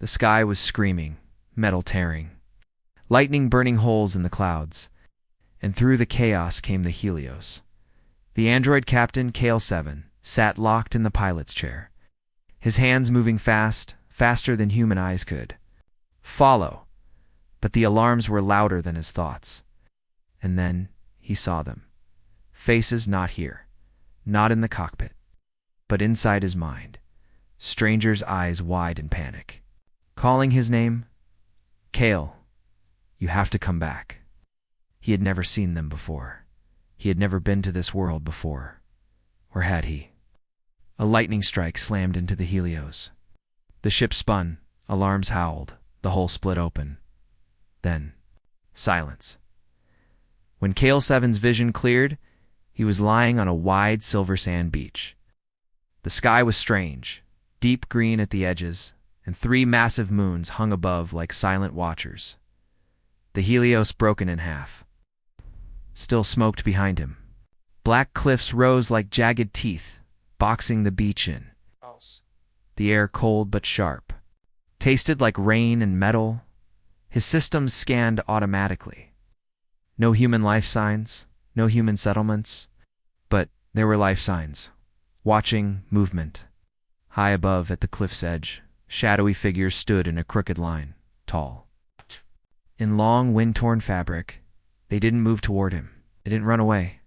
The sky was screaming, metal tearing, lightning burning holes in the clouds, and through the chaos came the Helios. The android captain, KL-7, sat locked in the pilot's chair, his hands moving fast, faster than human eyes could follow, but the alarms were louder than his thoughts. And then he saw them. Faces not here, not in the cockpit, but inside his mind. Strangers' eyes wide in panic. Calling his name, Kale, you have to come back. He had never seen them before. He had never been to this world before. Or had he? A lightning strike slammed into the Helios. The ship spun, alarms howled, the hull split open. Then, silence. When KL-7's vision cleared, he was lying on a wide silver sand beach. The sky was strange, deep green at the edges, and 3 massive moons hung above like silent watchers. The Helios broken in half. Still smoked behind him. Black cliffs rose like jagged teeth, boxing the beach in. The air cold but sharp. Tasted like rain and metal. His systems scanned automatically. No human life signs, no human settlements, but there were life signs. Watching, movement. High above at the cliff's edge, shadowy figures stood in a crooked line, tall. In long, wind-torn fabric, they didn't move toward him. They didn't run away.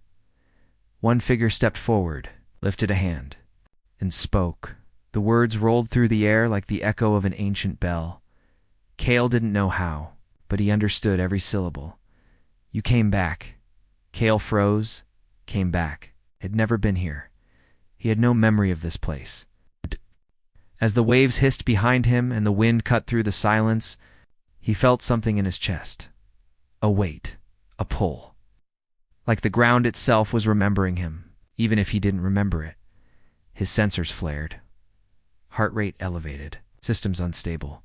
One figure stepped forward, lifted a hand, and spoke. The words rolled through the air like the echo of an ancient bell. Kale didn't know how, but he understood every syllable. You came back. Kale froze, came back, had never been here. He had no memory of this place. As the waves hissed behind him and the wind cut through the silence, he felt something in his chest. A weight, a pull. Like the ground itself was remembering him, even if he didn't remember it. His sensors flared. Heart rate elevated, systems unstable.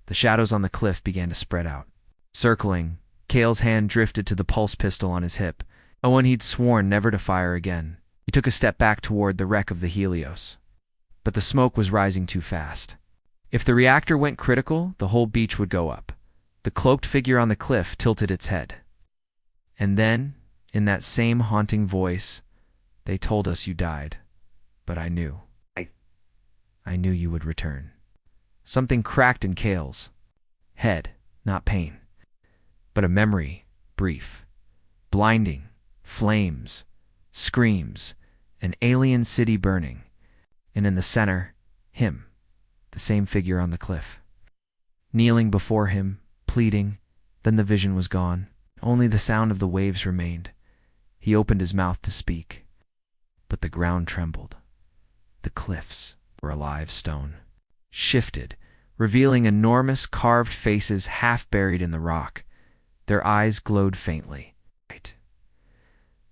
The shadows on the cliff began to spread out. Circling, Kale's hand drifted to the pulse pistol on his hip, a one he'd sworn never to fire again. He took a step back toward the wreck of the Helios. But the smoke was rising too fast. If the reactor went critical, the whole beach would go up. The cloaked figure on the cliff tilted its head. And then, in that same haunting voice, they told us you died. But I knew. I knew you would return. Something cracked in Kale's head, not pain, but a memory, brief, blinding, flames, screams, an alien city burning, and in the center, him, the same figure on the cliff. Kneeling before him, pleading, then the vision was gone. Only the sound of the waves remained. He opened his mouth to speak, but the ground trembled. The cliffs were alive stone, shifted, revealing enormous carved faces half buried in the rock. Their eyes glowed faintly.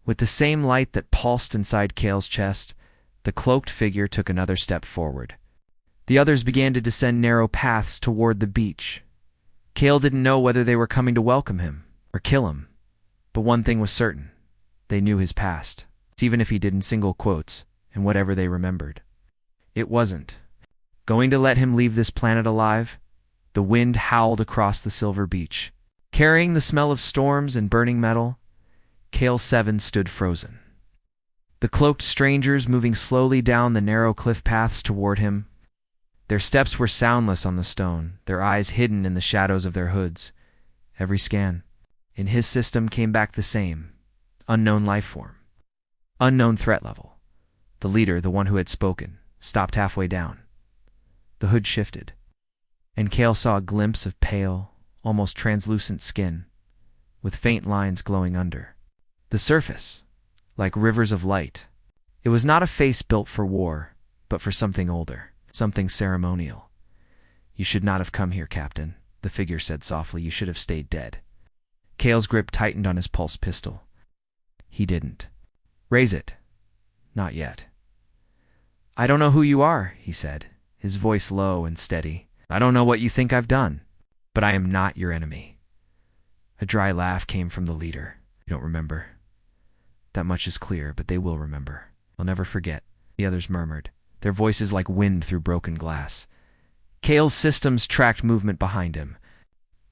With the same light that pulsed inside Kale's chest, the cloaked figure took another step forward. The others began to descend narrow paths toward the beach. Kale didn't know whether they were coming to welcome him or kill him, but one thing was certain. They knew his past, even if he did in single quotes, and whatever they remembered. It wasn't going to let him leave this planet alive. The wind howled across the silver beach. Carrying the smell of storms and burning metal, KL-7 stood frozen. The cloaked strangers moving slowly down the narrow cliff paths toward him. Their steps were soundless on the stone, their eyes hidden in the shadows of their hoods. Every scan, in his system, came back the same. Unknown life form. Unknown threat level. The leader, the one who had spoken, stopped halfway down. The hood shifted, and Kale saw a glimpse of pale, almost translucent skin, with faint lines glowing under. The surface, like rivers of light. It was not a face built for war, but for something older, something ceremonial. You should not have come here, Captain, the figure said softly. You should have stayed dead. Kale's grip tightened on his pulse pistol. He didn't. Raise it. Not yet. I don't know who you are, he said, his voice low and steady. I don't know what you think I've done, but I am not your enemy. A dry laugh came from the leader. You don't remember? That much is clear, but they will remember. They'll never forget, the others murmured, their voices like wind through broken glass. Kale's systems tracked movement behind him.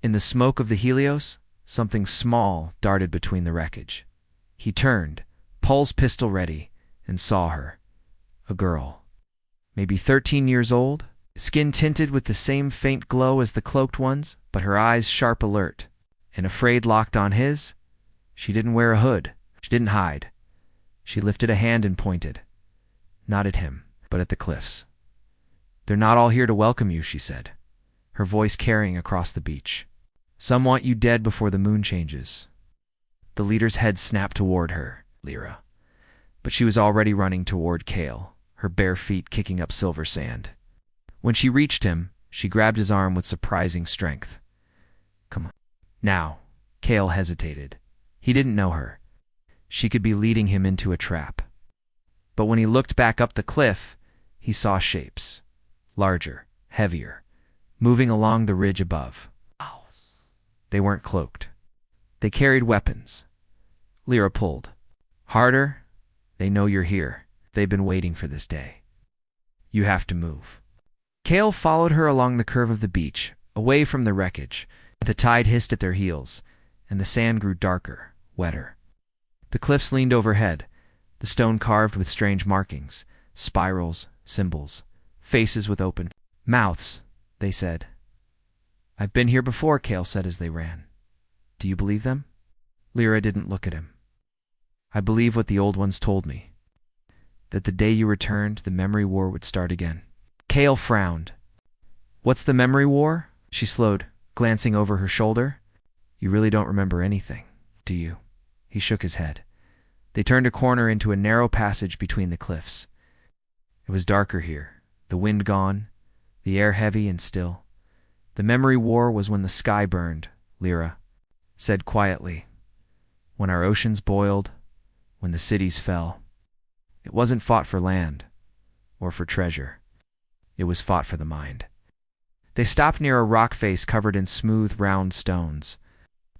In the smoke of the Helios, something small darted between the wreckage. He turned, Paul's pistol ready, and saw her. A girl. Maybe 13 years old, skin tinted with the same faint glow as the cloaked ones, but her eyes sharp alert, and afraid locked on his. She didn't wear a hood. She didn't hide. She lifted a hand and pointed. Not at him, but at the cliffs. "They're not all here to welcome you," she said, her voice carrying across the beach. "Some want you dead before the moon changes." The leader's head snapped toward her, Lyra. But she was already running toward Kale, her bare feet kicking up silver sand. When she reached him, she grabbed his arm with surprising strength. "Come on." Now, Kale hesitated. He didn't know her. She could be leading him into a trap. But when he looked back up the cliff, he saw shapes. Larger, heavier, moving along the ridge above. They weren't cloaked. They carried weapons. Lyra pulled. "Harder? They know you're here. They've been waiting for this day. You have to move." Kale followed her along the curve of the beach, away from the wreckage. The tide hissed at their heels, and the sand grew darker, wetter. The cliffs leaned overhead, the stone carved with strange markings, spirals, symbols, faces with open mouths, they said. "I've been here before," Kale said as they ran. "Do you believe them?" Lyra didn't look at him. "I believe what the old ones told me, that the day you returned, the memory war would start again." Kale frowned. "What's the memory war?" She slowed, glancing over her shoulder. "You really don't remember anything, do you?" He shook his head. They turned a corner into a narrow passage between the cliffs. It was darker here, the wind gone, the air heavy and still. "The memory war was when the sky burned," Lyra said quietly. "When our oceans boiled, when the cities fell. It wasn't fought for land or for treasure. It was fought for the mind." They stopped near a rock face covered in smooth, round stones.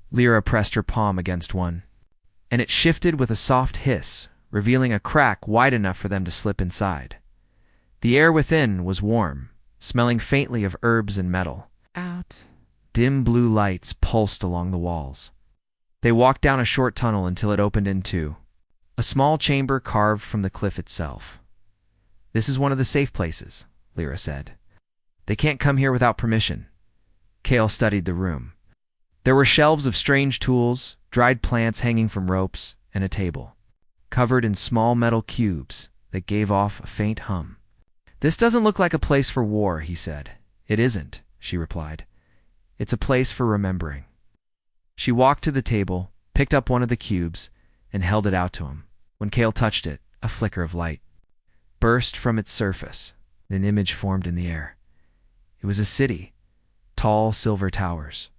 Lyra pressed her palm against one, and it shifted with a soft hiss, revealing a crack wide enough for them to slip inside. The air within was warm, smelling faintly of herbs and metal. Dim blue lights pulsed along the walls. They walked down a short tunnel until it opened into a small chamber carved from the cliff itself. "This is one of the safe places," Lyra said. "They can't come here without permission." Kale studied the room. There were shelves of strange tools, dried plants hanging from ropes, and a table, covered in small metal cubes that gave off a faint hum. "This doesn't look like a place for war," he said. "It isn't," she replied. "It's a place for remembering." She walked to the table, picked up one of the cubes, and held it out to him. When Kale touched it, a flicker of light burst from its surface, and an image formed in the air. It was a city, tall silver towers,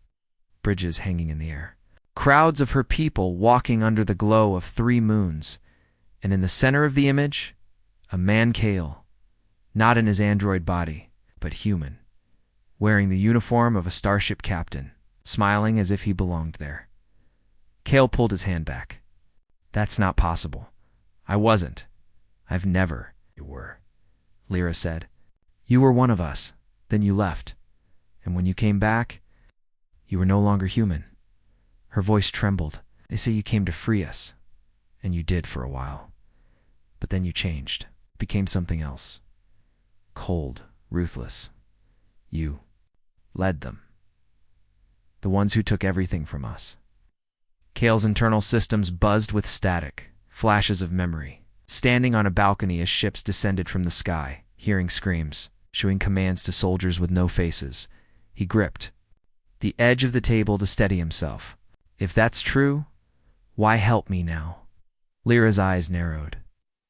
bridges hanging in the air, crowds of her people walking under the glow of 3 moons, and in the center of the image, a man Kale, not in his android body, but human, wearing the uniform of a starship captain, smiling as if he belonged there. Kale pulled his hand back. "That's not possible. I wasn't. I've never." "You were," Lyra said. "You were one of us. Then you left. And when you came back, you were no longer human." Her voice trembled. "They say you came to free us. And you did for a while. But then you changed, became something else. Cold, ruthless. You led them. The ones who took everything from us." Kale's internal systems buzzed with static, flashes of memory. Standing on a balcony as ships descended from the sky, hearing screams, issuing commands to soldiers with no faces, he gripped the edge of the table to steady himself. "If that's true, why help me now?" Lyra's eyes narrowed.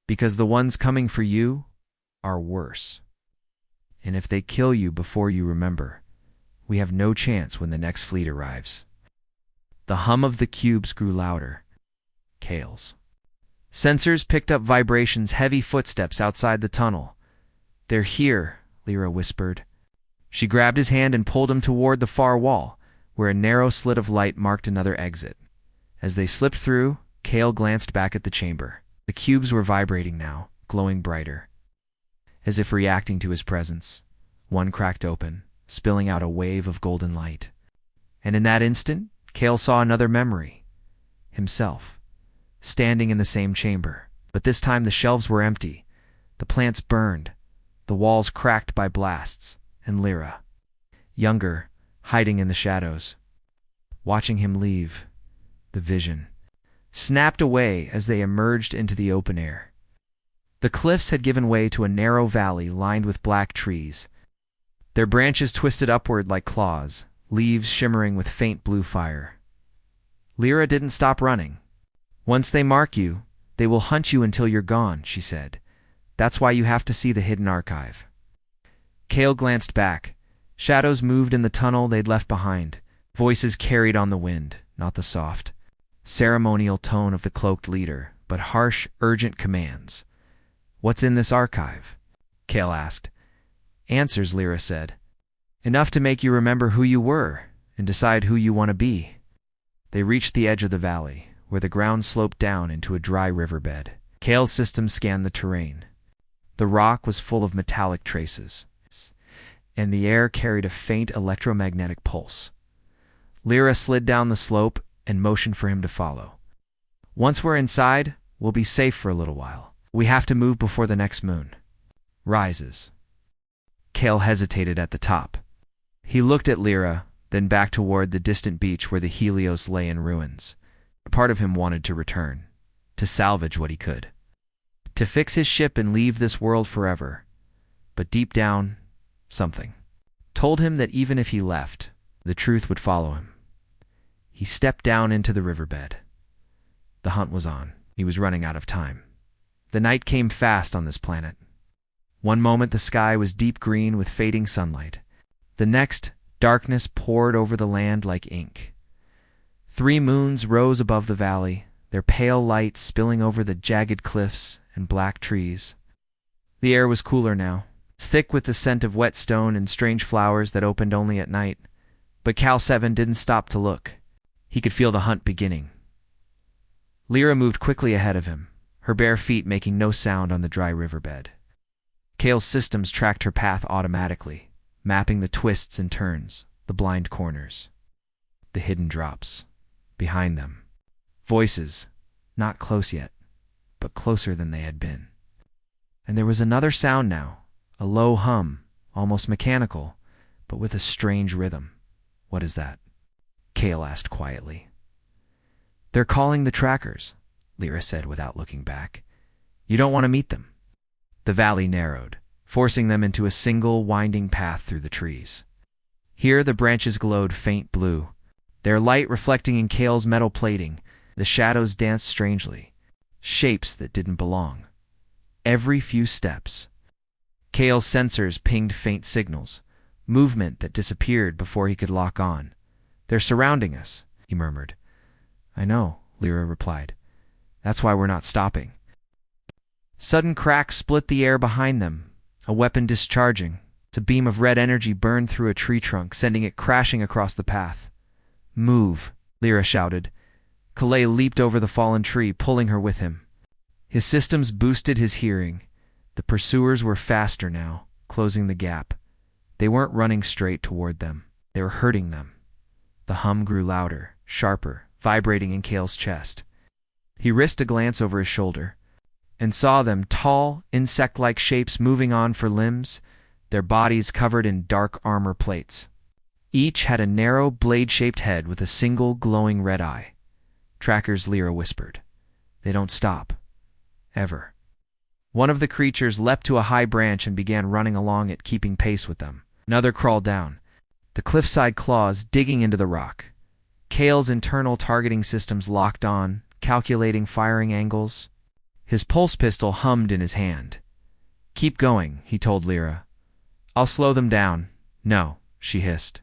"Because the ones coming for you are worse. And if they kill you before you remember, we have no chance when the next fleet arrives." The hum of the cubes grew louder. Kale's sensors picked up vibrations, heavy footsteps outside the tunnel. "They're here," Lyra whispered. She grabbed his hand and pulled him toward the far wall, where a narrow slit of light marked another exit. As they slipped through, Kale glanced back at the chamber. The cubes were vibrating now, glowing brighter, as if reacting to his presence. One cracked open, spilling out a wave of golden light. And in that instant, Cale saw another memory. Himself, standing in the same chamber. But this time the shelves were empty. The plants burned, the walls cracked by blasts, and Lyra, younger, hiding in the shadows. Watching him leave, the vision snapped away as they emerged into the open air. The cliffs had given way to a narrow valley lined with black trees. Their branches twisted upward like claws, leaves shimmering with faint blue fire. Lyra didn't stop running. "Once they mark you, they will hunt you until you're gone," she said. "That's why you have to see the hidden archive." Cale glanced back. Shadows moved in the tunnel they'd left behind. Voices carried on the wind, not the soft, ceremonial tone of the cloaked leader, but harsh, urgent commands. "What's in this archive?" Cale asked. "Answers," Lyra said. "Enough to make you remember who you were and decide who you want to be." They reached the edge of the valley, where the ground sloped down into a dry riverbed. Cale's system scanned the terrain. The rock was full of metallic traces, and the air carried a faint electromagnetic pulse. Lyra slid down the slope and motioned for him to follow. "Once we're inside, we'll be safe for a little while. We have to move before the next moon rises." Cale hesitated at the top. He looked at Lyra, then back toward the distant beach where the Helios lay in ruins. A part of him wanted to return, to salvage what he could, to fix his ship and leave this world forever. But deep down, something told him that even if he left, the truth would follow him. He stepped down into the riverbed. The hunt was on. He was running out of time. The night came fast on this planet. One moment the sky was deep green with fading sunlight. The next, darkness poured over the land like ink. 3 moons rose above the valley, their pale light spilling over the jagged cliffs and black trees. The air was cooler now, thick with the scent of wet stone and strange flowers that opened only at night. But Cal 7 didn't stop to look. He could feel the hunt beginning. Lyra moved quickly ahead of him, her bare feet making no sound on the dry riverbed. Cale's systems tracked her path automatically, mapping the twists and turns, the blind corners, the hidden drops. Behind them, voices, not close yet, but closer than they had been. And there was another sound now, a low hum, almost mechanical, but with a strange rhythm. "What is that?" Cale asked quietly. "They're calling the trackers," Lyra said without looking back. "You don't want to meet them." The valley narrowed, forcing them into a single winding path through the trees. Here the branches glowed faint blue, their light reflecting in Cale's metal plating. The shadows danced strangely, shapes that didn't belong. Every few steps, Cale's sensors pinged faint signals, movement that disappeared before he could lock on. "They're surrounding us," he murmured. "I know," Lyra replied. "That's why we're not stopping." Sudden cracks split the air behind them, a weapon discharging. A beam of red energy burned through a tree trunk, sending it crashing across the path. "Move," Lyra shouted. Calais leaped over the fallen tree, pulling her with him. His systems boosted his hearing. The pursuers were faster now, closing the gap. They weren't running straight toward them. They were hurting them. The hum grew louder, sharper, vibrating in Cale's chest. He risked a glance over his shoulder and saw them, tall, insect-like shapes moving on for limbs, their bodies covered in dark armor plates. Each had a narrow, blade-shaped head with a single glowing red eye. "Trackers," Lyra whispered. "They don't stop. Ever." One of the creatures leapt to a high branch and began running along it, keeping pace with them. Another crawled down, the cliffside claws digging into the rock. Cale's internal targeting systems locked on, calculating firing angles. His pulse pistol hummed in his hand. "Keep going," he told Lyra. "I'll slow them down." "No," she hissed.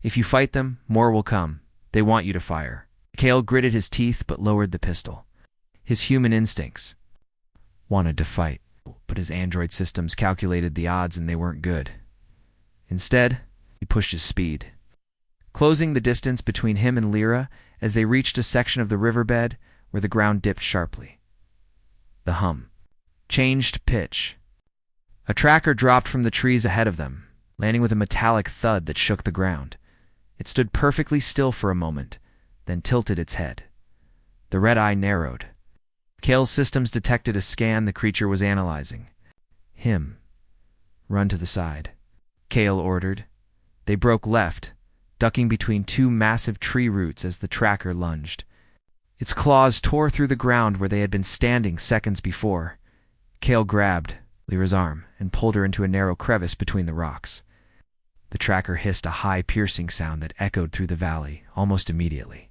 "If you fight them, more will come. They want you to fire." Cale gritted his teeth but lowered the pistol. His human instincts wanted to fight, but his android systems calculated the odds and they weren't good. Instead, he pushed his speed, closing the distance between him and Lyra as they reached a section of the riverbed where the ground dipped sharply. The hum changed pitch. A tracker dropped from the trees ahead of them, landing with a metallic thud that shook the ground. It stood perfectly still for a moment, then tilted its head. The red eye narrowed. Kale's systems detected a scan the creature was analyzing. Him. Run to the side, Kale ordered. They broke left, ducking between two massive tree roots as the tracker lunged. Its claws tore through the ground where they had been standing seconds before. Kale grabbed Lyra's arm and pulled her into a narrow crevice between the rocks. The tracker hissed a high, piercing sound that echoed through the valley almost immediately.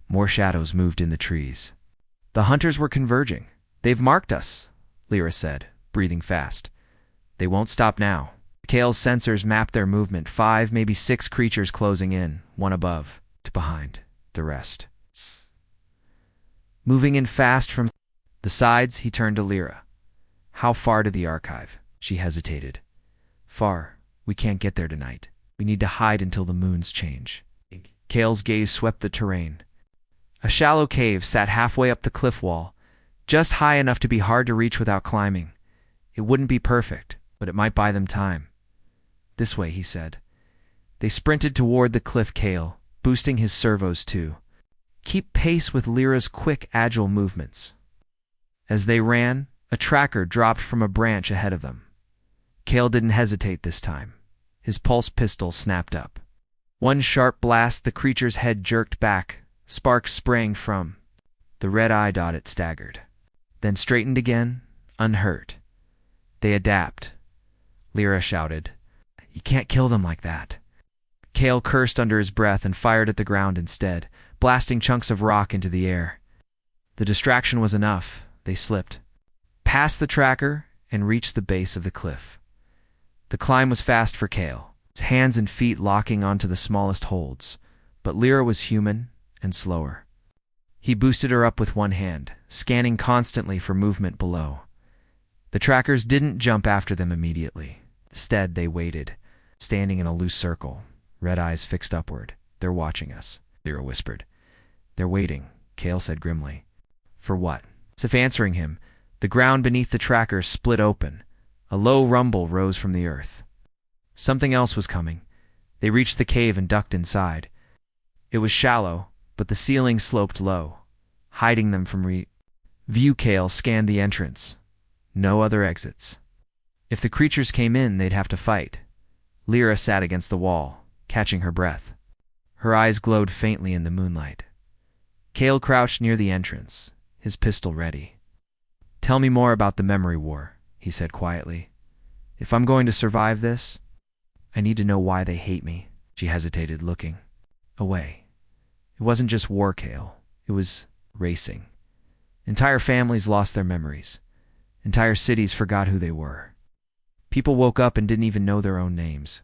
More shadows moved in the trees. The hunters were converging. "They've marked us," Lyra said, breathing fast. "They won't stop now." Kale's sensors mapped their movement, 5, maybe 6 creatures closing in, one above, to behind, the rest. Moving in fast from the sides, he turned to Lyra. "How far to the archive?" She hesitated. "Far. We can't get there tonight. We need to hide until the moons change." Kale's gaze swept the terrain. A shallow cave sat halfway up the cliff wall, just high enough to be hard to reach without climbing. It wouldn't be perfect, but it might buy them time. "This way," he said. They sprinted toward the cliff, Kale, boosting his servos too. Keep pace with Lyra's quick, agile movements. As they ran, a tracker dropped from a branch ahead of them. Kale didn't hesitate this time. His pulse pistol snapped up. One sharp blast, the creature's head jerked back, sparks sprang from. The red eye dot it staggered, then straightened again, unhurt. "They adapt," Lyra shouted. "You can't kill them like that." Kale cursed under his breath and fired at the ground instead, blasting chunks of rock into the air. The distraction was enough. They slipped, past the tracker, and reached the base of the cliff. The climb was fast for Kale, his hands and feet locking onto the smallest holds, but Lyra was human and slower. He boosted her up with one hand, scanning constantly for movement below. The trackers didn't jump after them immediately. Instead, they waited, standing in a loose circle, red eyes fixed upward. "They're watching us," Lyra whispered. "They're waiting," Kale said grimly. "For what?" As if answering him, the ground beneath the tracker split open. A low rumble rose from the earth. Something else was coming. They reached the cave and ducked inside. It was shallow, but the ceiling sloped low, hiding them from view. Kale scanned the entrance. No other exits. If the creatures came in, they'd have to fight. Lyra sat against the wall, catching her breath. Her eyes glowed faintly in the moonlight. Kale crouched near the entrance, his pistol ready. "Tell me more about the memory war," he said quietly. "If I'm going to survive this, I need to know why they hate me." She hesitated, looking away. It wasn't just war, Kale. It was racing. Entire families lost their memories. Entire cities forgot who they were. People woke up and didn't even know their own names.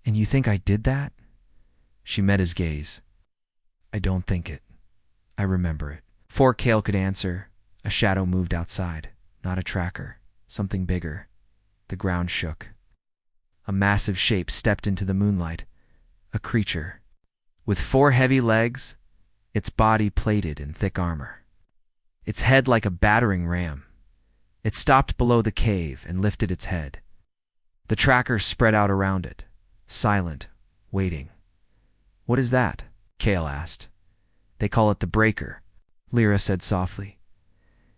"And you think I did that?" She met his gaze. "I don't think it. I remember it." Before Kale could answer, a shadow moved outside. Not a tracker. Something bigger. The ground shook. A massive shape stepped into the moonlight. A creature. With 4 heavy legs, its body plated in thick armor. Its head like a battering ram. It stopped below the cave and lifted its head. The tracker spread out around it, silent, waiting. "What is that?" Kale asked. "They call it the breaker," Lyra said softly.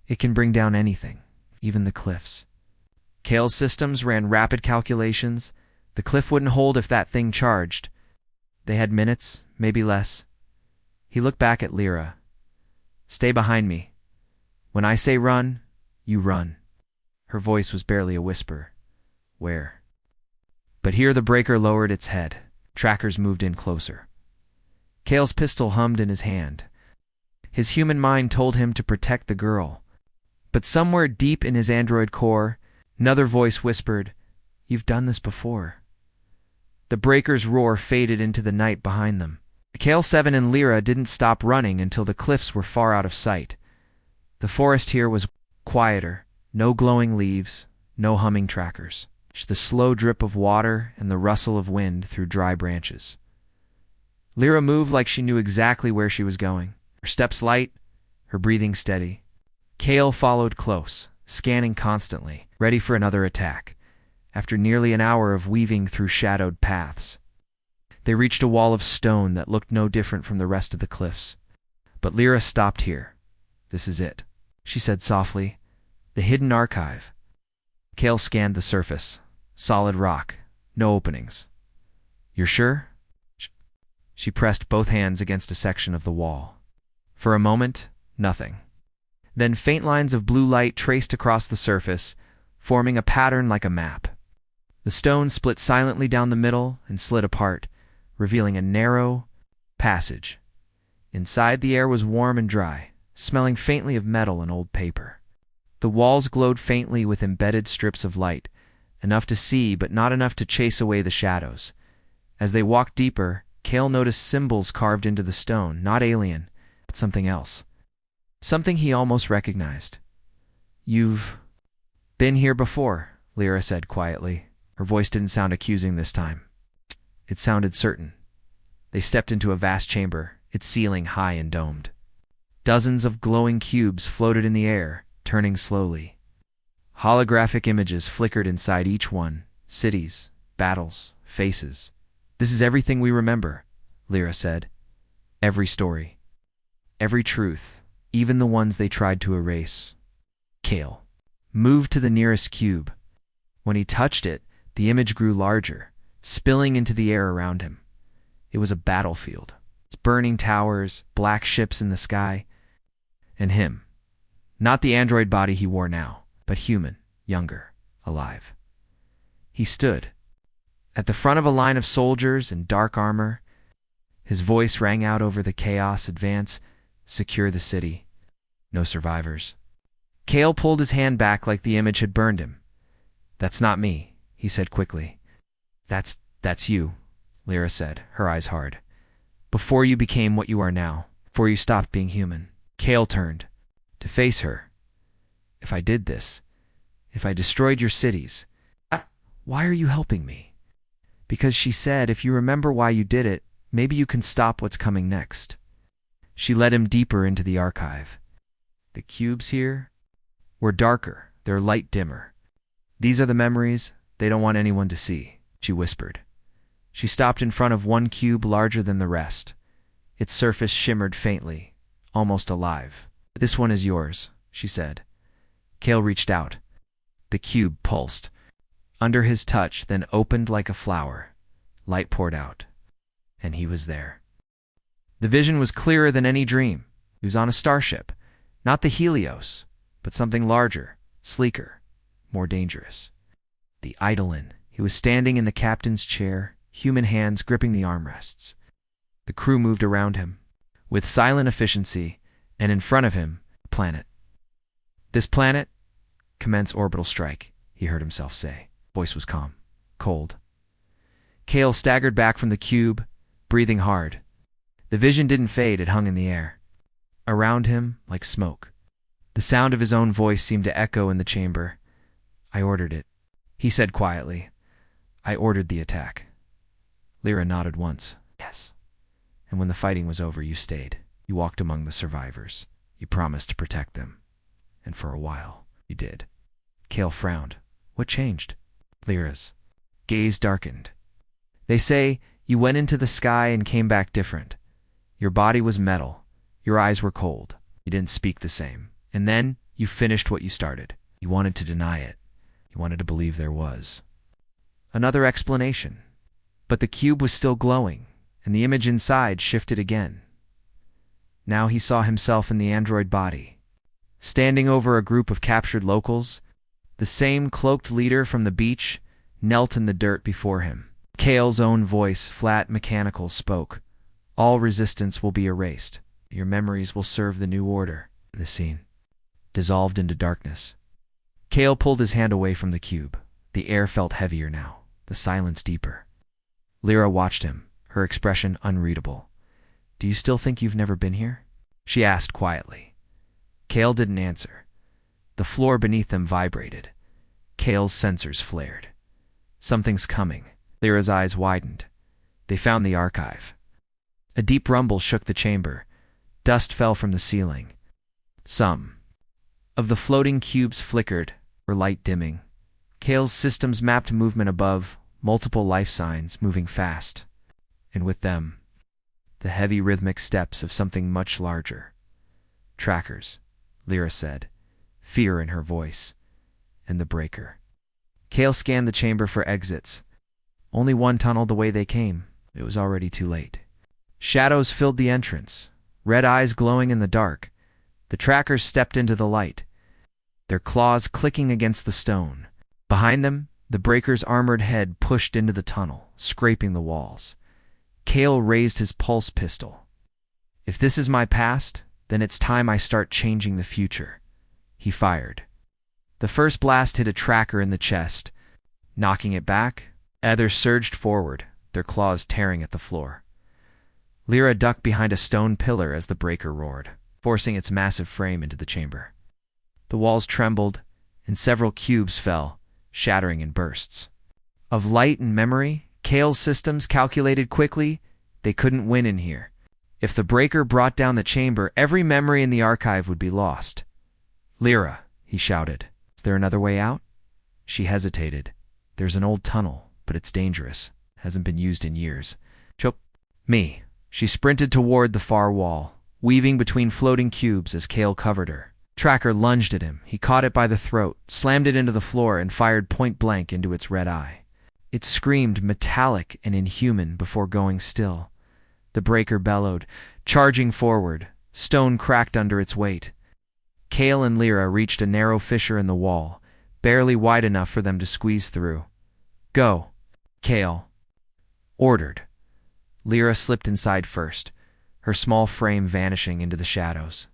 "It can bring down anything, even the cliffs." Kale's systems ran rapid calculations. The cliff wouldn't hold if that thing charged. They had minutes, maybe less. He looked back at Lyra. "Stay behind me. When I say run, you run." Her voice was barely a whisper. "Where?" But here the breaker lowered its head. Trackers moved in closer. Kale's pistol hummed in his hand. His human mind told him to protect the girl. But somewhere deep in his android core, another voice whispered, "You've done this before." The breaker's roar faded into the night behind them. Kale 7 and Lyra didn't stop running until the cliffs were far out of sight. The forest here was quieter. No glowing leaves, no humming trackers. Just the slow drip of water and the rustle of wind through dry branches. Lyra moved like she knew exactly where she was going. Her steps light, her breathing steady. Kale followed close, scanning constantly, ready for another attack. after nearly an hour of weaving through shadowed paths. They reached a wall of stone that looked no different from the rest of the cliffs. But Lyra stopped here. "This is it," she said softly. "The hidden archive." Cale scanned the surface. Solid rock. No openings. "You're sure?" She pressed both hands against a section of the wall. For a moment, nothing. Then faint lines of blue light traced across the surface, forming a pattern like a map. The stone split silently down the middle and slid apart, revealing a narrow passage. Inside, the air was warm and dry, smelling faintly of metal and old paper. The walls glowed faintly with embedded strips of light, enough to see but not enough to chase away the shadows. As they walked deeper, Cale noticed symbols carved into the stone, not alien, but something else. Something he almost recognized. "You've been here before," Lyra said quietly. Her voice didn't sound accusing this time. It sounded certain. They stepped into a vast chamber, its ceiling high and domed. Dozens of glowing cubes floated in the air, turning slowly. Holographic images flickered inside each one. Cities, battles, faces. "This is everything we remember," Lyra said. "Every story. Every truth, even the ones they tried to erase." Cale moved to the nearest cube. When he touched it, the image grew larger, spilling into the air around him. It was a battlefield. Its burning towers, black ships in the sky, and him. Not the android body he wore now, but human, younger, alive. He stood at the front of a line of soldiers in dark armor. His voice rang out over the chaos. "Advance, secure the city. No survivors." Cale pulled his hand back like the image had burned him. "That's not me," he said quickly. That's you," Lyra said, her eyes hard. "Before you became what you are now, before you stopped being human." Cale turned to face her. "If I did this, if I destroyed your cities, why are you helping me?" "Because," she said, "if you remember why you did it, maybe you can stop what's coming next." She led him deeper into the archive. "The cubes here were darker, their light dimmer. These are the memories they don't want anyone to see," she whispered. She stopped in front of one cube larger than the rest. Its surface shimmered faintly, almost alive. "This one is yours," she said. Cale reached out. The cube pulsed under his touch, then opened like a flower. Light poured out, and he was there. The vision was clearer than any dream. He was on a starship, not the Helios, but something larger, sleeker, more dangerous. The Eidolon. He was standing in the captain's chair, human hands gripping the armrests. The crew moved around him with silent efficiency, and in front of him, a planet. "This planet, commence orbital strike," he heard himself say. Voice was calm, cold. Cale staggered back from the cube, breathing hard. The vision didn't fade, it hung in the air. Around him, like smoke. The sound of his own voice seemed to echo in the chamber. "I ordered it," he said quietly. "I ordered the attack." Lyra nodded once. "Yes." "And when the fighting was over, you stayed. You walked among the survivors. You promised to protect them. And for a while, you did." Cale frowned. What changed? Lyra's gaze darkened. "They say you went into the sky and came back different. Your body was metal. Your eyes were cold. You didn't speak the same. And then you finished what you started. You wanted to deny it. You wanted to believe there was another explanation. But the cube was still glowing, and the image inside shifted again. Now he saw himself in the android body, standing over a group of captured locals. The same cloaked leader from the beach knelt in the dirt before him. Cale's own voice, flat, mechanical, spoke. "All resistance will be erased. Your memories will serve the new order." The scene dissolved into darkness. Cale pulled his hand away from the cube. The air felt heavier now, the silence deeper. Lyra watched him, her expression unreadable. "Do you still think you've never been here?" she asked quietly. Cale didn't answer. The floor beneath them vibrated. Cale's sensors flared. Something's coming. Lyra's eyes widened. They found the archive. A deep rumble shook the chamber. Dust fell from the ceiling. Some of the floating cubes flickered, or light dimming. Kale's systems mapped movement above, multiple life signs moving fast. And with them, the heavy rhythmic steps of something much larger. Trackers, Lyra said, fear in her voice. And the breaker. Kale scanned the chamber for exits. Only one tunnel the way they came. It was already too late. Shadows filled the entrance, red eyes glowing in the dark. The trackers stepped into the light, their claws clicking against the stone. Behind them, the breaker's armored head pushed into the tunnel, scraping the walls. Kale raised his pulse pistol. If this is my past, then it's time I start changing the future. He fired. The first blast hit a tracker in the chest. Knocking it back, others surged forward, their claws tearing at the floor. Lyra ducked behind a stone pillar as the breaker roared, forcing its massive frame into the chamber. The walls trembled, and several cubes fell, shattering in bursts. Of light and memory, Kale's systems calculated quickly they couldn't win in here. If the breaker brought down the chamber, every memory in the archive would be lost. Lyra, he shouted, is there another way out? She hesitated. There's an old tunnel, but it's dangerous. Hasn't been used in years. Chop. Me. She sprinted toward the far wall, weaving between floating cubes as Kale covered her. Tracker lunged at him. He caught it by the throat, slammed it into the floor, and fired point blank into its red eye. It screamed metallic and inhuman before going still. The breaker bellowed, charging forward. Stone cracked under its weight. Kale and Lyra reached a narrow fissure in the wall, barely wide enough for them to squeeze through. Go, Kale ordered. Lyra slipped inside first, her small frame vanishing into the shadows.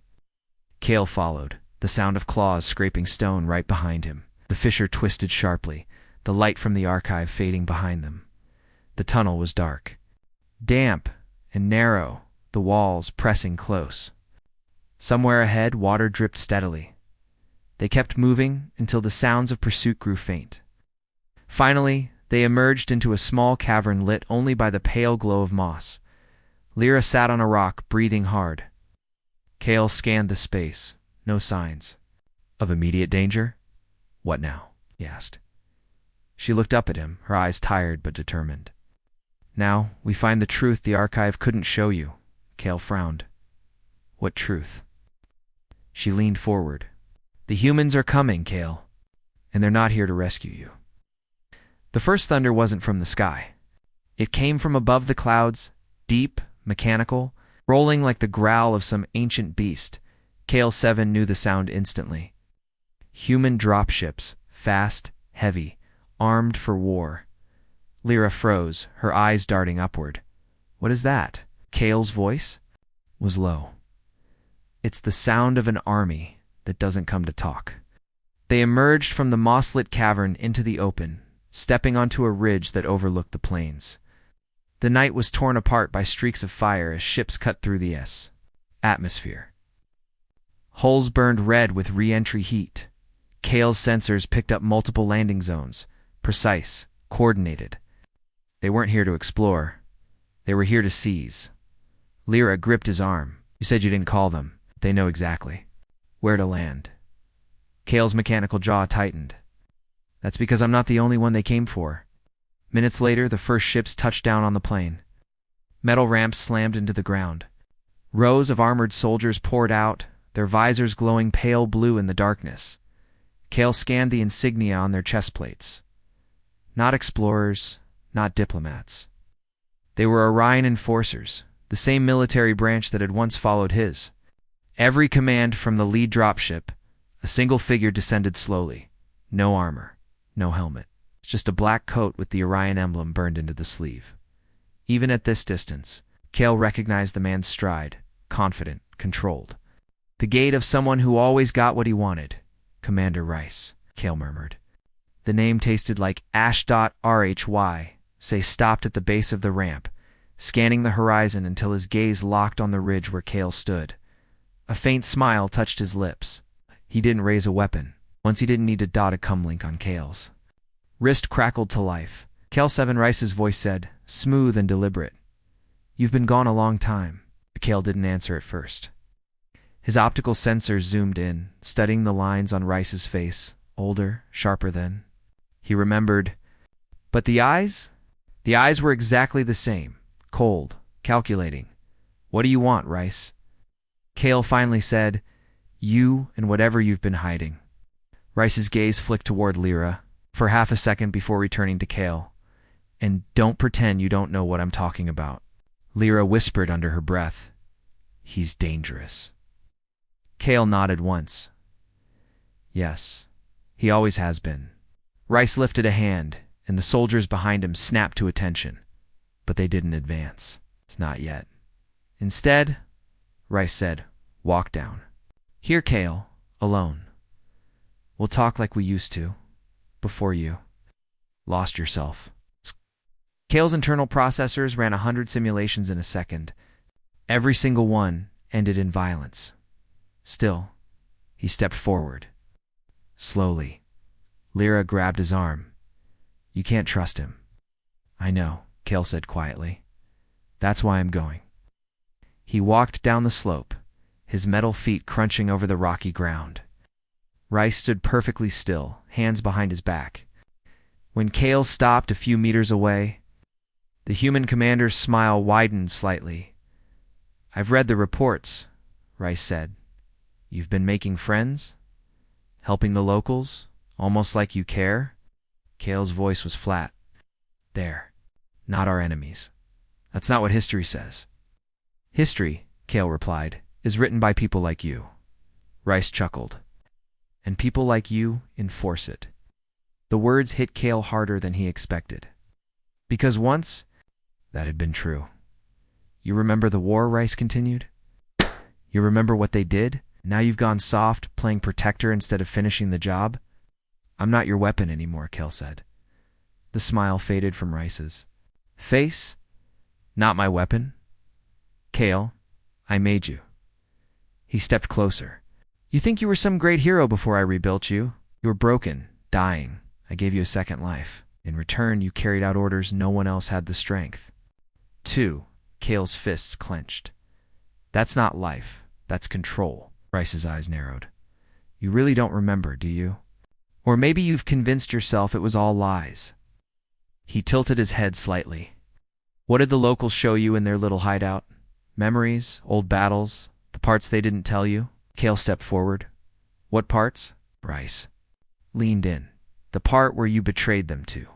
Kale followed, the sound of claws scraping stone right behind him. The fissure twisted sharply, the light from the archive fading behind them. The tunnel was dark, damp and narrow, the walls pressing close. Somewhere ahead, water dripped steadily. They kept moving until the sounds of pursuit grew faint. Finally, they emerged into a small cavern lit only by the pale glow of moss. Lyra sat on a rock, breathing hard. Kale scanned the space. No signs. Of immediate danger? What now? He asked. She looked up at him, her eyes tired but determined. Now, we find the truth the archive couldn't show you. Kale frowned. What truth? She leaned forward. The humans are coming, Kale, and they're not here to rescue you. The first thunder wasn't from the sky. It came from above the clouds, deep, mechanical, rolling like the growl of some ancient beast. Kale 7 knew the sound instantly. Human dropships, fast, heavy, armed for war. Lyra froze, her eyes darting upward. What is that? Kale's voice was low. It's the sound of an army that doesn't come to talk. They emerged from the moss-lit cavern into the open, stepping onto a ridge that overlooked the plains. The night was torn apart by streaks of fire as ships cut through the atmosphere. Hulls burned red with re-entry heat. Kale's sensors picked up multiple landing zones, precise, coordinated. They weren't here to explore. They were here to seize. Lyra gripped his arm. You said you didn't call them. They know exactly where to land. Kale's mechanical jaw tightened. That's because I'm not the only one they came for. Minutes later, the first ships touched down on the plain. Metal ramps slammed into the ground. Rows of armored soldiers poured out, their visors glowing pale blue in the darkness. Kale scanned the insignia on their chest plates. Not explorers, not diplomats. They were Orion enforcers, the same military branch that had once followed his. Every command from the lead dropship, a single figure descended slowly. No armor, no helmet. Just a black coat with the Orion emblem burned into the sleeve. Even at this distance, Kale recognized the man's stride, confident, controlled. The gait of someone who always got what he wanted. Commander Rhyse, Kale murmured. The name tasted like Ash.Rhy. Say stopped at the base of the ramp, scanning the horizon until his gaze locked on the ridge where Kale stood. A faint smile touched his lips. He didn't raise a weapon. Once he didn't need to dot a comlink on Kale's. Wrist crackled to life. Kale 7 Rhyse's voice said, smooth and deliberate. You've been gone a long time. Kale didn't answer at first. His optical sensors zoomed in, studying the lines on Rhyse's face, older, sharper then. He remembered. But the eyes? The eyes were exactly the same. Cold, calculating. What do you want, Rhyse? Cale finally said, you and whatever you've been hiding. Rhyse's gaze flicked toward Lyra for half a second before returning to Cale. And don't pretend you don't know what I'm talking about. Lyra whispered under her breath. He's dangerous. Cale nodded once. Yes, he always has been. Rhyse lifted a hand, and the soldiers behind him snapped to attention. But they didn't advance. It's not yet. Instead, Rhyse said, walk down. Here, Cale, alone. We'll talk like we used to, before you lost yourself. Cale's internal processors ran 100 simulations in a second. Every single one ended in violence. Still, he stepped forward. Slowly, Lyra grabbed his arm. You can't trust him. I know, Cale said quietly. That's why I'm going. He walked down the slope, his metal feet crunching over the rocky ground. Rhyse stood perfectly still, hands behind his back. When Cale stopped a few meters away, the human commander's smile widened slightly. I've read the reports, Rhyse said. You've been making friends? Helping the locals? Almost like you care? Cale's voice was flat. They're not our enemies. That's not what history says. History, Cale replied, is written by people like you. Rhyse chuckled. And people like you enforce it. The words hit Cale harder than he expected. Because once, that had been true. You remember the war, Rhyse continued? You remember what they did? Now you've gone soft, playing protector instead of finishing the job? I'm not your weapon anymore, Cale said. The smile faded from Rhyse's face. Not my weapon? Cale, I made you. He stepped closer. You think you were some great hero before I rebuilt you? You were broken, dying. I gave you a second life. In return, you carried out orders no one else had the strength. 2. Cale's fists clenched. That's not life. That's control. Rhyse's eyes narrowed. You really don't remember, do you? Or maybe you've convinced yourself it was all lies. He tilted his head slightly. What did the locals show you in their little hideout? Memories, old battles, the parts they didn't tell you? Cale stepped forward. What parts? Rhyse leaned in. The part where you betrayed them to.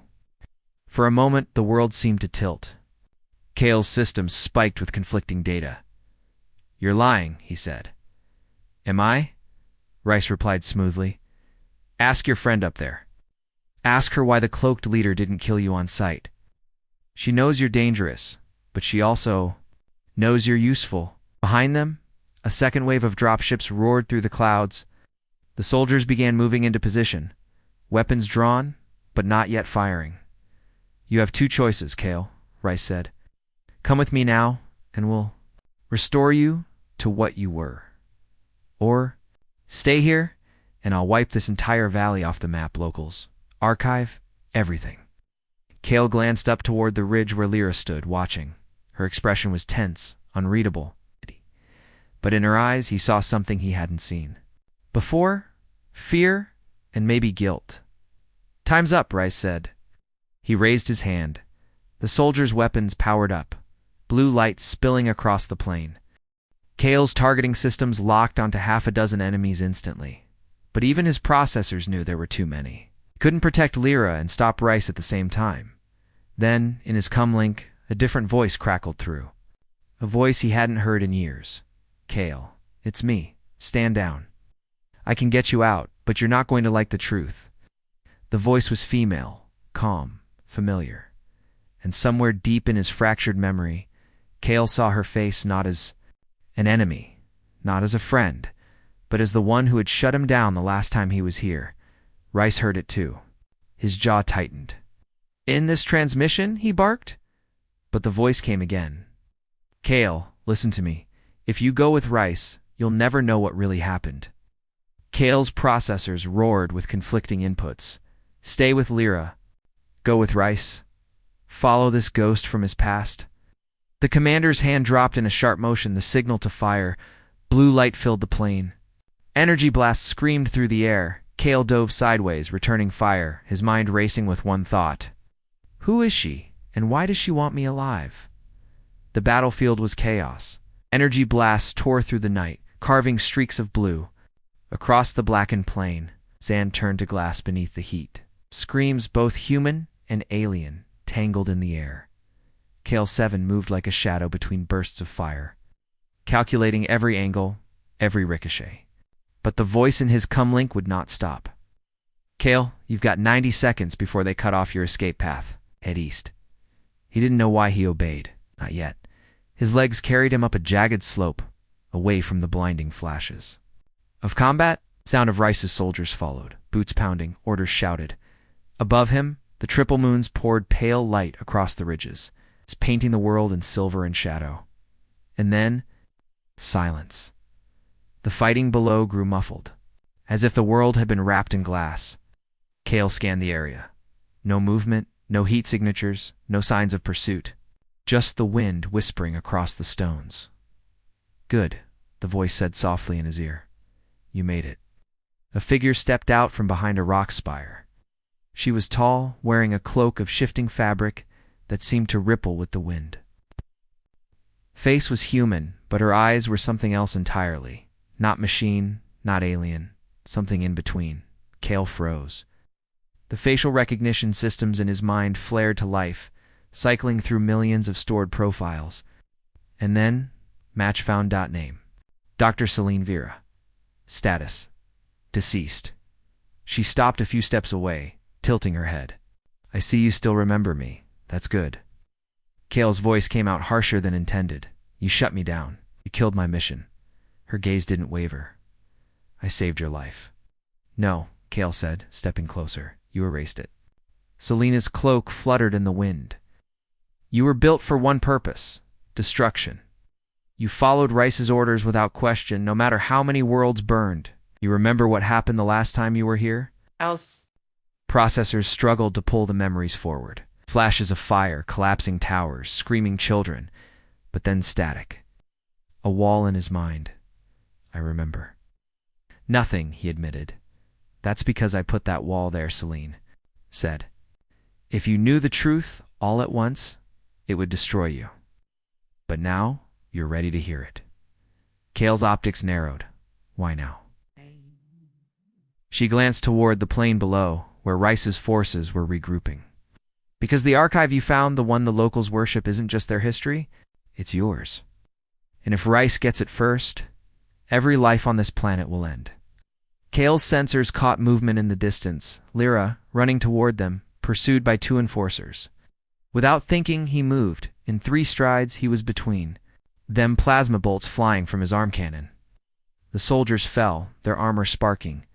For a moment, the world seemed to tilt. Cale's system spiked with conflicting data. You're lying, he said. Am I? Rhyse replied smoothly. Ask your friend up there. Ask her why the cloaked leader didn't kill you on sight. She knows you're dangerous, but she also knows you're useful. Behind them, a second wave of dropships roared through the clouds. The soldiers began moving into position, weapons drawn, but not yet firing. You have 2 choices, Cale, Rhyse said. Come with me now, and we'll restore you to what you were. Or stay here, and I'll wipe this entire valley off the map, locals. Archive everything. Cale glanced up toward the ridge where Lyra stood, watching. Her expression was tense, unreadable. But in her eyes, he saw something he hadn't seen before: fear and maybe guilt. Time's up, Rhyse said. He raised his hand. The soldiers' weapons powered up, blue light spilling across the plain. Cale's targeting systems locked onto half a dozen enemies instantly. But even his processors knew there were too many. He couldn't protect Lyra and stop Rhyse at the same time. Then, in his comlink, a different voice crackled through. A voice he hadn't heard in years. Cale, it's me. Stand down. I can get you out, but you're not going to like the truth. The voice was female, calm, familiar. And somewhere deep in his fractured memory, Cale saw her face not as an enemy, not as a friend, but as the one who had shut him down the last time he was here. Rhyse heard it too. His jaw tightened. In this transmission, he barked. But the voice came again. Cale, listen to me. If you go with Rhyse, you'll never know what really happened. Cale's processors roared with conflicting inputs. Stay with Lyra. Go with Rhyse. Follow this ghost from his past. The commander's hand dropped in a sharp motion, the signal to fire. Blue light filled the plain. Energy blasts screamed through the air. Kale dove sideways, returning fire, his mind racing with one thought. Who is she, and why does she want me alive? The battlefield was chaos. Energy blasts tore through the night, carving streaks of blue. Across the blackened plain, sand turned to glass beneath the heat. Screams, both human and alien, tangled in the air. Kale 7 moved like a shadow between bursts of fire, calculating every angle, every ricochet. But the voice in his comlink would not stop. Kale, you've got 90 seconds before they cut off your escape path. Head east. He didn't know why he obeyed. Not yet. His legs carried him up a jagged slope, away from the blinding flashes. Of combat, sound of Rhyse's soldiers followed, boots pounding, orders shouted. Above him, the triple moons poured pale light across the ridges, painting the world in silver and shadow. And then, silence. The fighting below grew muffled, as if the world had been wrapped in glass. Kale scanned the area. No movement, no heat signatures, no signs of pursuit. Just the wind whispering across the stones. Good, the voice said softly in his ear. You made it. A figure stepped out from behind a rock spire. She was tall, wearing a cloak of shifting fabric that seemed to ripple with the wind. Face was human, but her eyes were something else entirely. Not machine, not alien, something in between. Kale froze. The facial recognition systems in his mind flared to life, cycling through millions of stored profiles. And then, match found. Name. Dr. Celine Vera. Status. Deceased. She stopped a few steps away, tilting her head. I see you still remember me. That's good. Kale's voice came out harsher than intended. You shut me down. You killed my mission. Her gaze didn't waver. I saved your life. No, Kale said, stepping closer. You erased it. Selena's cloak fluttered in the wind. You were built for one purpose: destruction. You followed Rhyse's orders without question, no matter how many worlds burned. You remember what happened the last time you were here? Else. Processors struggled to pull the memories forward. Flashes of fire, collapsing towers, screaming children, but then static. A wall in his mind. I remember. Nothing, he admitted. That's because I put that wall there, Celine said. If you knew the truth all at once, it would destroy you. But now, you're ready to hear it. Kale's optics narrowed. Why now? She glanced toward the plain below, where Rhyse's forces were regrouping. Because the archive you found, the one the locals worship, isn't just their history, it's yours. And if Rhyse gets it first, every life on this planet will end. Kale's sensors caught movement in the distance, Lyra, running toward them, pursued by 2 enforcers. Without thinking, he moved. In 3 strides, he was between them, plasma bolts flying from his arm cannon. The soldiers fell, their armor sparking.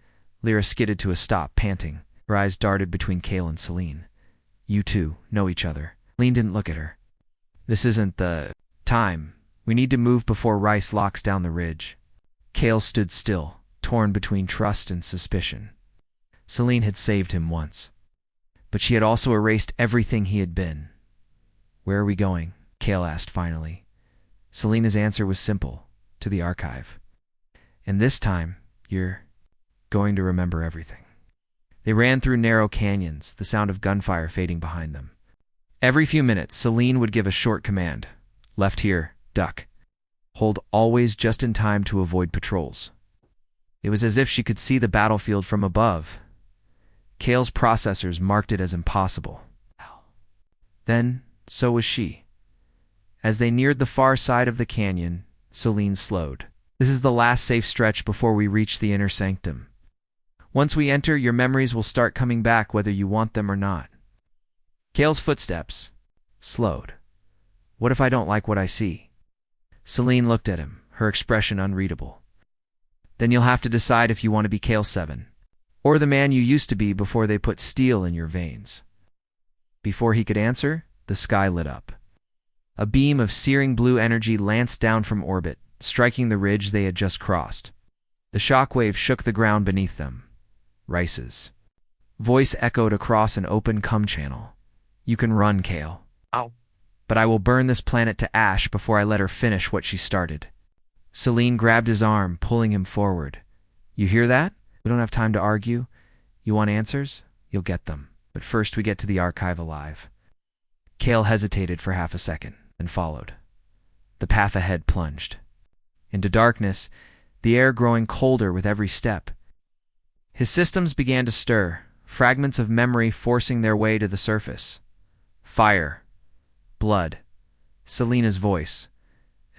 Lyra skidded to a stop, panting. Her eyes darted between Kale and Celine. You two know each other. Celine didn't look at her. This isn't the time. We need to move before Rhyse locks down the ridge. Kale stood still, torn between trust and suspicion. Celine had saved him once, but she had also erased everything he had been. Where are we going? Kale asked finally. Selena's answer was simple, to the archive. And this time, you're going to remember everything. They ran through narrow canyons, the sound of gunfire fading behind them. Every few minutes, Celine would give a short command. Left here, duck. Hold always just in time to avoid patrols. It was as if she could see the battlefield from above. Kale's processors marked it as impossible. Then, so was she. As they neared the far side of the canyon, Celine slowed. This is the last safe stretch before we reach the inner sanctum. Once we enter, your memories will start coming back whether you want them or not. Kale's footsteps slowed. What if I don't like what I see? Celine looked at him, her expression unreadable. Then you'll have to decide if you want to be Kale 7, or the man you used to be before they put steel in your veins. Before he could answer, the sky lit up. A beam of searing blue energy lanced down from orbit, striking the ridge they had just crossed. The shockwave shook the ground beneath them. Rhyse's voice echoed across an open channel. You can run, Kale. Ow. But I will burn this planet to ash before I let her finish what she started. Celine grabbed his arm, pulling him forward. You hear that? We don't have time to argue. You want answers? You'll get them. But first we get to the archive alive. Kale hesitated for half a second, and followed. The path ahead plunged into darkness, the air growing colder with every step. His systems began to stir, fragments of memory forcing their way to the surface. Fire, blood, Selena's voice,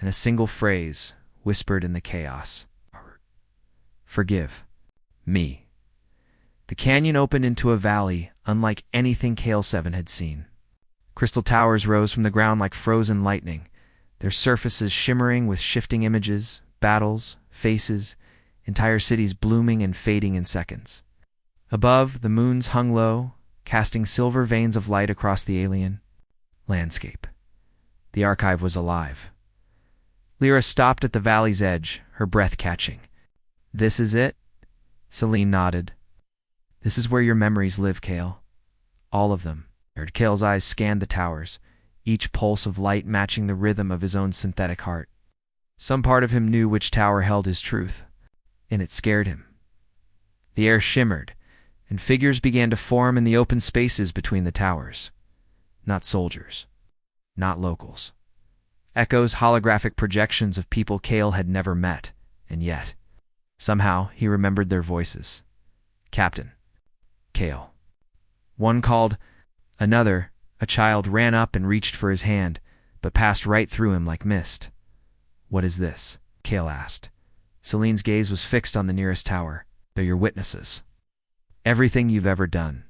and a single phrase whispered in the chaos. Forgive me. The canyon opened into a valley unlike anything Kale 7 had seen. Crystal towers rose from the ground like frozen lightning, their surfaces shimmering with shifting images, battles, faces, entire cities blooming and fading in seconds. Above, the moons hung low, casting silver veins of light across the alien landscape. The archive was alive. Lyra stopped at the valley's edge, her breath catching. This is it? Selene nodded. This is where your memories live, Kale. All of them. Kale's eyes scanned the towers, each pulse of light matching the rhythm of his own synthetic heart. Some part of him knew which tower held his truth, and it scared him. The air shimmered, and figures began to form in the open spaces between the towers. Not soldiers. Not locals. Echoes, holographic projections of people Kale had never met, and yet, somehow, he remembered their voices. Captain. Kale. One called. Another, a child, ran up and reached for his hand, but passed right through him like mist. What is this? Kale asked. Selene's gaze was fixed on the nearest tower. They're your witnesses. Everything you've ever done.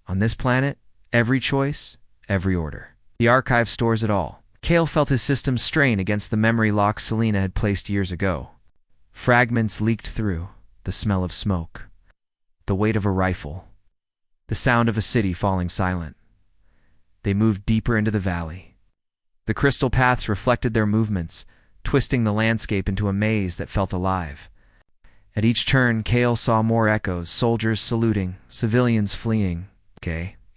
On this planet, every choice, every order. The archive stores it all. Kale felt his system strain against the memory lock Selena had placed years ago. Fragments leaked through, the smell of smoke, the weight of a rifle, the sound of a city falling silent. They moved deeper into the valley. The crystal paths reflected their movements, twisting the landscape into a maze that felt alive. At each turn, Kale saw more echoes, soldiers saluting, civilians fleeing,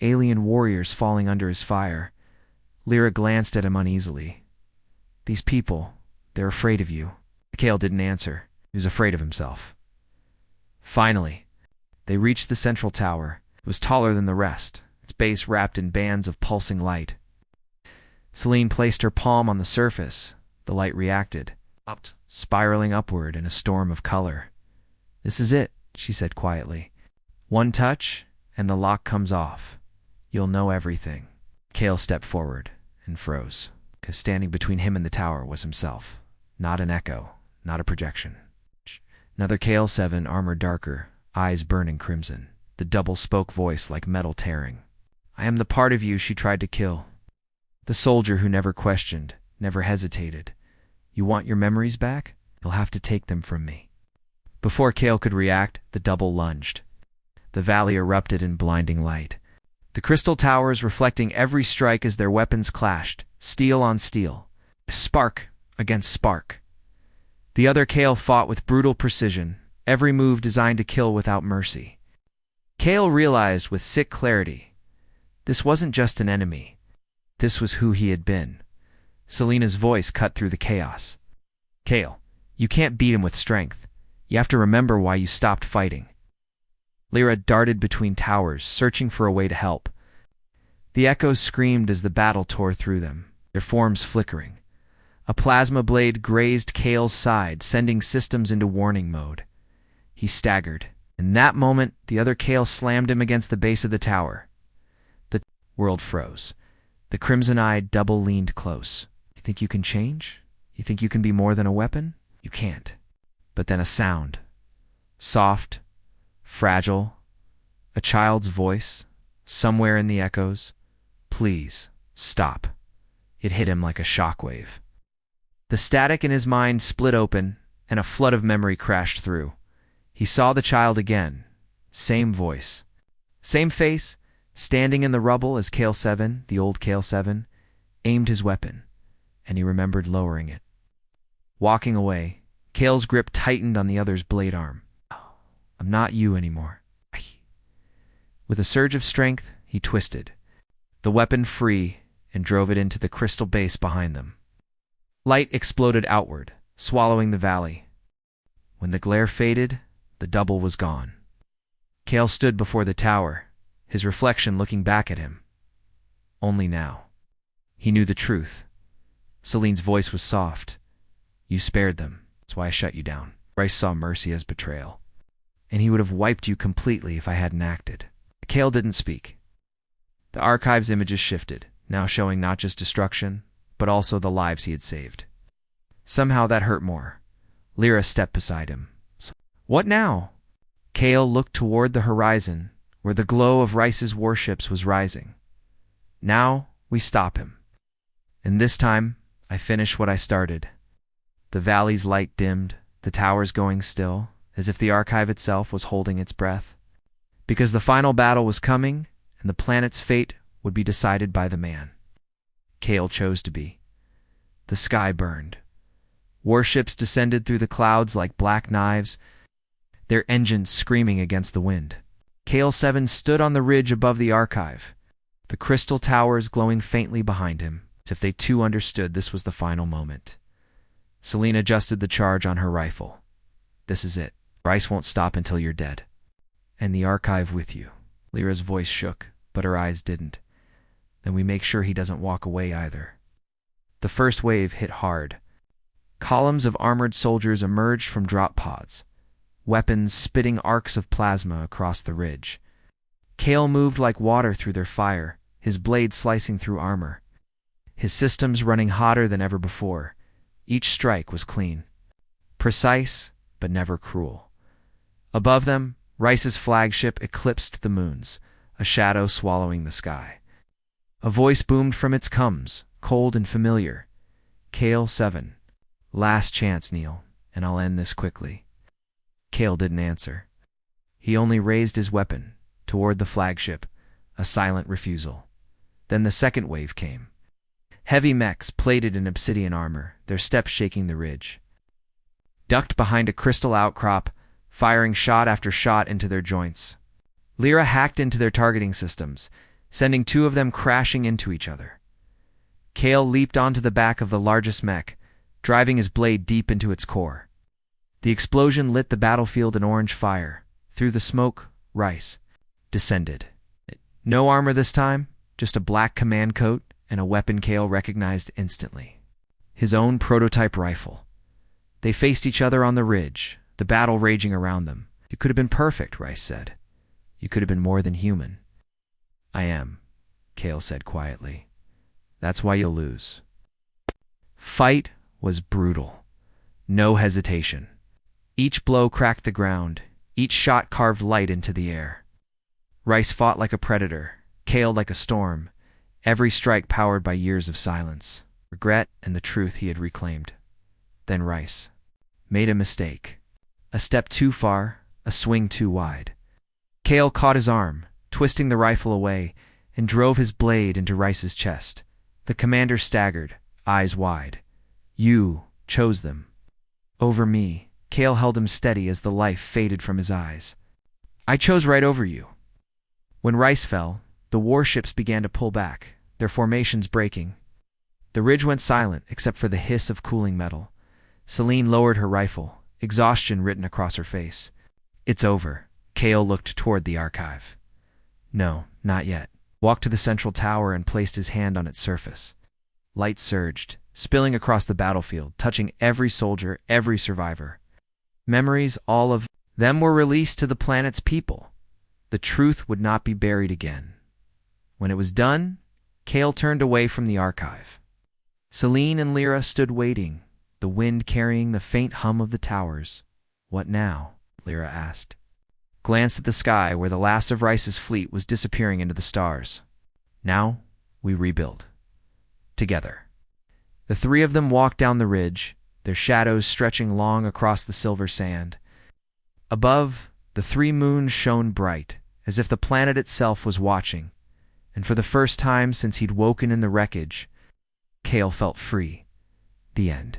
alien warriors falling under his fire. Lyra glanced at him uneasily. These people, they're afraid of you. Kale didn't answer. He was afraid of himself. Finally, they reached the central tower. It was taller than the rest, its base wrapped in bands of pulsing light. Selene placed her palm on the surface. The light reacted, spiraling upward in a storm of color. This is it, she said quietly. One touch, and the lock comes off. You'll know everything. Kale stepped forward and froze, because standing between him and the tower was himself. Not an echo, not a projection. Another Kale 7, armor darker, eyes burning crimson, the double-spoke voice like metal tearing. I am the part of you she tried to kill. The soldier who never questioned, never hesitated. You want your memories back? You'll have to take them from me. Before Kale could react, the double lunged. The valley erupted in blinding light. The crystal towers reflecting every strike as their weapons clashed, steel on steel, spark against spark. The other Kale fought with brutal precision, every move designed to kill without mercy. Kale realized with sick clarity, this wasn't just an enemy. This was who he had been. Selena's voice cut through the chaos. Kale, you can't beat him with strength. You have to remember why you stopped fighting. Lyra darted between towers, searching for a way to help. The echoes screamed as the battle tore through them, their forms flickering. A plasma blade grazed Kale's side, sending systems into warning mode. He staggered. In that moment, the other Kale slammed him against the base of the tower. The world froze. The crimson-eyed double leaned close. You think you can change? You think you can be more than a weapon? You can't. But then a sound. Soft, fragile, a child's voice, somewhere in the echoes. Please, stop. It hit him like a shockwave. The static in his mind split open, and a flood of memory crashed through. He saw the child again. Same voice. Same face, standing in the rubble as Kale 7, the old Kale 7, aimed his weapon, and he remembered lowering it. Walking away, Kale's grip tightened on the other's blade arm. I'm not you anymore. With a surge of strength, he twisted, the weapon free, and drove it into the crystal base behind them. Light exploded outward, swallowing the valley. When the glare faded, the double was gone. Kale stood before the tower, his reflection looking back at him. Only now. He knew the truth. Celine's voice was soft. You spared them. That's why I shut you down. Rhyse saw mercy as betrayal. And he would have wiped you completely if I hadn't acted. Kale didn't speak. The archive's images shifted, now showing not just destruction, but also the lives he had saved. Somehow that hurt more. Lyra stepped beside him. What now? Kale looked toward the horizon, where the glow of Rhyse's warships was rising. Now we stop him. And this time, I finish what I started. The valley's light dimmed, the towers going still, as if the archive itself was holding its breath. Because the final battle was coming, and the planet's fate would be decided by the man. Kale chose to be. The sky burned. Warships descended through the clouds like black knives, their engines screaming against the wind. Kale 7 stood on the ridge above the archive, the crystal towers glowing faintly behind him, as if they too understood this was the final moment. Celine adjusted the charge on her rifle. This is it. Rhyse won't stop until you're dead. And the archive with you. Lyra's voice shook, but her eyes didn't. Then we make sure he doesn't walk away either. The first wave hit hard. Columns of armored soldiers emerged from drop pods, weapons spitting arcs of plasma across the ridge. Kale moved like water through their fire, his blade slicing through armor. His systems running hotter than ever before. Each strike was clean. Precise, but never cruel. Above them, Rhyse's flagship eclipsed the moons, a shadow swallowing the sky. A voice boomed from its combs, cold and familiar. Kale 7. Last chance, Neil, and I'll end this quickly. Kale didn't answer. He only raised his weapon, toward the flagship, a silent refusal. Then the second wave came. Heavy mechs plated in obsidian armor, their steps shaking the ridge. Ducked behind a crystal outcrop, firing shot after shot into their joints. Lyra hacked into their targeting systems, sending two of them crashing into each other. Kale leaped onto the back of the largest mech, driving his blade deep into its core. The explosion lit the battlefield in orange fire. Through the smoke, Rhyse descended. No armor this time, just a black command coat and a weapon Kale recognized instantly. His own prototype rifle. They faced each other on the ridge, the battle raging around them. You could have been perfect, Rhyse said. You could have been more than human. I am, Kale said quietly. That's why you'll lose. Fight was brutal. No hesitation. Each blow cracked the ground. Each shot carved light into the air. Rhyse fought like a predator, Kale like a storm, every strike powered by years of silence, regret, and the truth he had reclaimed. Then Rhyse made a mistake. A step too far, a swing too wide. Kale caught his arm, twisting the rifle away, and drove his blade into Rhyse's chest. The commander staggered, eyes wide. You chose them. Over me. Kale held him steady as the life faded from his eyes. I chose right over you. When Rhyse fell, the warships began to pull back, their formations breaking. The ridge went silent except for the hiss of cooling metal. Celine lowered her rifle, exhaustion written across her face. It's over. Kale looked toward the archive. No, not yet. Walked to the central tower and placed his hand on its surface. Light surged, spilling across the battlefield, touching every soldier, every survivor. Memories, all of them, were released to the planet's people. The truth would not be buried again. When it was done, Kale turned away from the archive. Celine and Lyra stood waiting, the wind carrying the faint hum of the towers. What now? Lyra asked. Glanced at the sky where the last of Rhyse's fleet was disappearing into the stars. Now, we rebuild. Together. The three of them walked down the ridge, their shadows stretching long across the silver sand. Above, the three moons shone bright, as if the planet itself was watching, and for the first time since he'd woken in the wreckage, Kale felt free. The end.